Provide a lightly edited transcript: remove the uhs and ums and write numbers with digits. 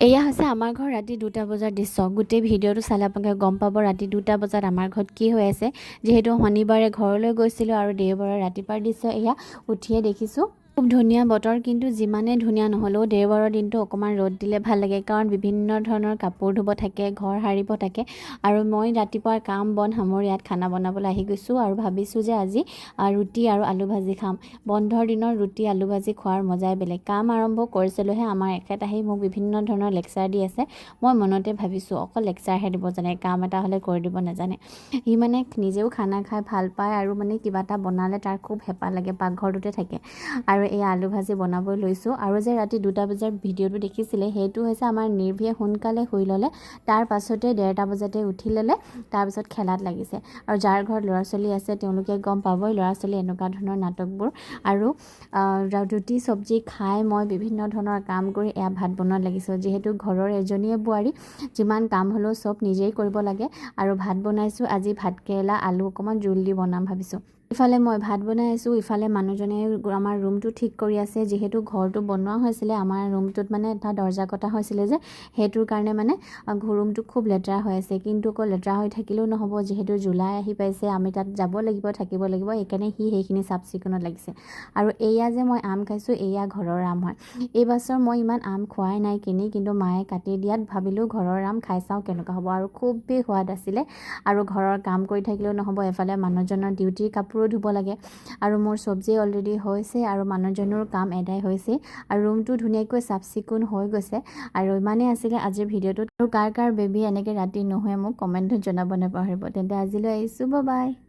এয়া হৈছে আমাৰ ঘৰ ৰাতি 2টা বজাৰ দৃশ্য। গোটেই ভিডিঅ'টো চালে আপোনালোকে গম পাব ৰাতি 2টা বজাত আমাৰ ঘৰত কি হৈ আছে। যিহেতু শনিবাৰে ঘৰলৈ গৈছিলোঁ আৰু দেওবাৰে ৰাতিপুৱাৰ দৃশ্য এয়া উঠিয়ে দেখিছোঁ। খুব ধুনীয়া বতৰ, কিন্তু যিমানে ধুনীয়া নহ'লেও দেওবাৰৰ দিনটো অকণমান ৰ'দ দিলে ভাল লাগে, কাৰণ বিভিন্ন ধৰণৰ কাপোৰ ধুব থাকে, ঘৰ সাৰিব থাকে। আৰু মই ৰাতিপুৱাৰ কাম বন সামৰি ইয়াত খানা বনাবলৈ আহি গৈছোঁ আৰু ভাবিছোঁ যে আজি ৰুটি আৰু আলু ভাজি খাম। বন্ধৰ দিনৰ ৰুটি আলু ভাজি খোৱাৰ মজাই বেলেগ। কাম আৰম্ভ কৰিছিলোঁহে আমাৰ এখেত আহি মোক বিভিন্ন ধৰণৰ লেকচাৰ দি আছে। মই মনতে ভাবিছোঁ অকল লেকচাৰহে দিব জানে, কাম এটা হ'লে কৰি দিব নাজানে। সি মানে নিজেও খানা খাই ভাল পায় আৰু মানে কিবা এটা বনালে তাৰ খুব হেঁপাহ লাগে, পাকঘৰটোতে থাকে। আৰু এই আলু ভাজি বনাবলৈ লৈছোঁ। আৰু যে ৰাতি 2টা বজাৰ ভিডিঅ'টো দেখিছিলে, সেইটো হৈছে আমাৰ নিৰ্ভীয়ে সোনকালে শুই ল'লে, তাৰ পাছতে 1:30 বজাতে উঠি ল'লে, তাৰপিছত খেলাত লাগিছে। আৰু যাৰ ঘৰত ল'ৰা ছোৱালী আছে তেওঁলোকে গম পাবই ল'ৰা ছোৱালী এনেকুৱা ধৰণৰ নাটকবোৰ। আৰু ৰুটি চব্জি খাই মই বিভিন্ন ধৰণৰ কাম কৰি এয়া ভাত বনোৱাত লাগিছোঁ। যিহেতু ঘৰৰ এজনীয়ে বোৱাৰী, যিমান কাম হ'লেও চব নিজেই কৰিব লাগে। আৰু ভাত বনাইছোঁ আজি ভাতকেৰেলা আলু অকণমান জোল দি বনাম ভাবিছোঁ। ইফালে মই ভাত বনাই আছোঁ, ইফালে মানুহজনে আমাৰ ৰুমটো ঠিক কৰি আছে। যিহেতু ঘৰটো বনোৱা হৈছিলে, আমাৰ ৰুমটোত মানে এটা দৰ্জা কটা হৈছিলে যে, সেইটোৰ কাৰণে মানে ৰুমটো খুব লেতেৰা হৈ আছে। কিন্তু আকৌ লেতেৰা হৈ থাকিলেও নহ'ব, যিহেতু জুলাই আহি পাইছে, আমি তাত যাব লাগিব, থাকিব লাগিব, সেইকাৰণে সেইখিনি চাফ চিকুণত লাগিছে। আৰু এয়া যে মই আম খাইছোঁ, এয়া ঘৰৰ আম হয়। এই বছৰ মই ইমান আম খোৱাই নাই কিনি, কিন্তু মায়ে কাটি দিয়াত ভাবিলোঁ ঘৰৰ আম খাই চাওঁ কেনেকুৱা হ'ব। আৰু খুবেই সোৱাদ আছিলে। আৰু ঘৰৰ কাম কৰি থাকিলেও নহ'ব, এফালে মানুহজনৰ ডিউটিৰ কাপোৰো ধুব লাগে। আৰু মোৰ চব্জি অলৰেডি হৈছে আৰু মানুহজনৰ কাম এদায় হৈছে। আৰু ৰুমটো ধুনীয়াকৈ চাফ চিকুণ হৈ গৈছে। আৰু ইমানেই আছিলে আজিৰ ভিডিঅ'টোত। আৰু কাৰ বেবী এনেকৈ ৰাতি নুশুৱে মোক কমেণ্টত জনাব নাপাহৰিব। তেন্তে আজিলৈ আহিছোঁ, বাই বাই।